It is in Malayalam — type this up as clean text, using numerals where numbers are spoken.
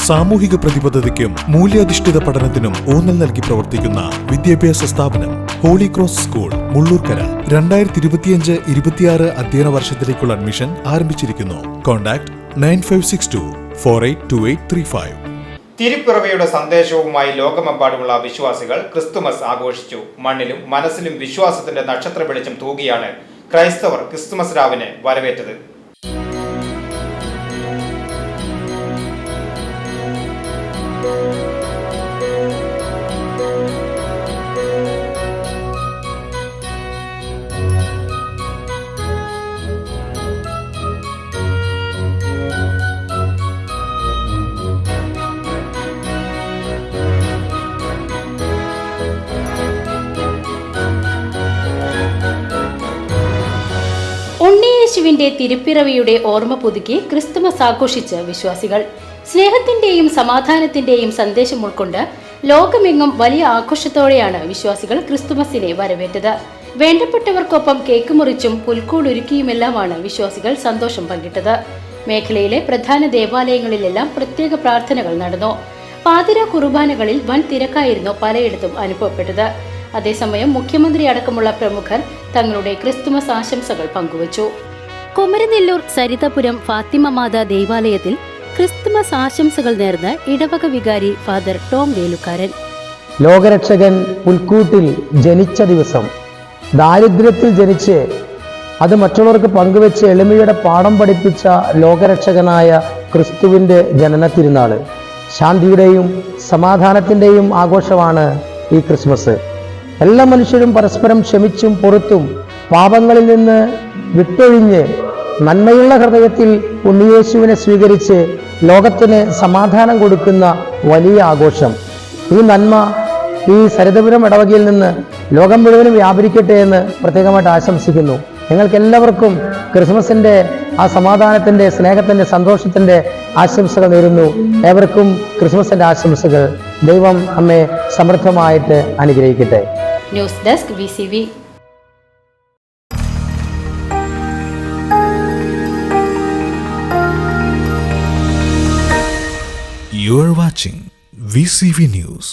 സാമൂഹിക പ്രതിബദ്ധതയ്ക്കും മൂല്യാധിഷ്ഠിത പഠനത്തിനും ഊന്നൽ നൽകി പ്രവർത്തിക്കുന്ന വിദ്യാഭ്യാസ സ്ഥാപനം ഹോളി ക്രോസ് സ്കൂൾ മുള്ളൂർക്കര. 2025-26 അധ്യയന വർഷത്തിലേക്കുള്ള അഡ്മിഷൻ ആരംഭിച്ചിരിക്കുന്നു. കോൺടാക്ട് 9562482835. തിരുപ്പിറവിയുടെ സന്ദേശവുമായി ലോകമെമ്പാടുമുള്ള വിശ്വാസികൾ ക്രിസ്തുമസ് ആഘോഷിച്ചു. മണ്ണിലും മനസ്സിലും വിശ്വാസത്തിന്റെ നക്ഷത്ര വെളിച്ചം തൂകിയാണ് ക്രൈസ്തവർ ക്രിസ്തുമസ് രാവിനെ വരവേറ്റത്. ഉണ്ണിയേശുവിന്റെ തിരുപ്പിറവിയുടെ ഓർമ്മ പുതുക്കി ക്രിസ്തുമസ് ആഘോഷിച്ച് വിശ്വാസികൾ. സ്നേഹത്തിന്റെയും സമാധാനത്തിന്റെയും സന്ദേശം ഉൾക്കൊണ്ട് ലോകമെങ്ങും വലിയ ആഘോഷത്തോടെയാണ് വിശ്വാസികൾ ക്രിസ്തുമസിനെ വരവേറ്റത്. വേണ്ടപ്പെട്ടവർക്കൊപ്പം കേക്ക് മുറിച്ചും പുൽക്കൂടൊരുക്കിയുമെല്ലാമാണ് വിശ്വാസികൾ സന്തോഷം പങ്കിട്ടത്. മേഖലയിലെ പ്രധാന ദേവാലയങ്ങളിലെല്ലാം പ്രത്യേക പ്രാർത്ഥനകൾ നടന്നു. പാതിര കുർബാനകളിൽ വൻ തിരക്കായിരുന്നു പലയിടത്തും അനുഭവപ്പെട്ടത്. അതേസമയം മുഖ്യമന്ത്രി അടക്കമുള്ള പ്രമുഖർ തങ്ങളുടെ ക്രിസ്തുമസ് ആശംസകൾ പങ്കുവച്ചു. കുമരനെല്ലൂർ സരിതപുരം ഫാത്തിമ മാതാ ദേവാലയത്തിൽ ക്രിസ്തുമസ് ആശംസകൾ നേർന്ന് ഇടവക വികാരി ഫാദർ ടോം വേലുക്കാരൻ. ലോകരക്ഷകൻ പുൽക്കൂട്ടിൽ ജനിച്ച ദിവസം, ദാരിദ്ര്യത്തിൽ ജനിച്ച് അത് മറ്റുള്ളവർക്ക് പങ്കുവെച്ച് എളിമയുടെ പാഠം പഠിപ്പിച്ച ലോകരക്ഷകനായ ക്രിസ്തുവിൻ്റെ ജനന തിരുനാള്. ശാന്തിയുടെയും സമാധാനത്തിൻ്റെയും ആഘോഷമാണ് ഈ ക്രിസ്മസ്. എല്ലാ മനുഷ്യരും പരസ്പരം ക്ഷമിച്ചും പൊറുത്തും പാപങ്ങളിൽ നിന്ന് വിട്ടൊഴിഞ്ഞ് നന്മയുള്ള ഹൃദയത്തിൽ ഉണ്ണിയേശുവിനെ സ്വീകരിച്ച് ലോകത്തിന് സമാധാനം കൊടുക്കുന്ന വലിയ ആഘോഷം. ഈ നന്മ ഈ സരിതപുരം ഇടവകയിൽ നിന്ന് ലോകം മുഴുവനും വ്യാപരിക്കട്ടെ എന്ന് പ്രത്യേകമായിട്ട് ആശംസിക്കുന്നു. നിങ്ങൾക്ക് എല്ലാവർക്കും ക്രിസ്മസിൻ്റെ ആ സമാധാനത്തിൻ്റെ, സ്നേഹത്തിൻ്റെ, സന്തോഷത്തിൻ്റെ ആശംസകൾ നേരുന്നു. ഏവർക്കും ക്രിസ്മസിൻ്റെ ആശംസകൾ. ദൈവം നമ്മെ സമൃദ്ധമായിട്ട് അനുഗ്രഹിക്കട്ടെ. News desk VCV. You are watching VCV News.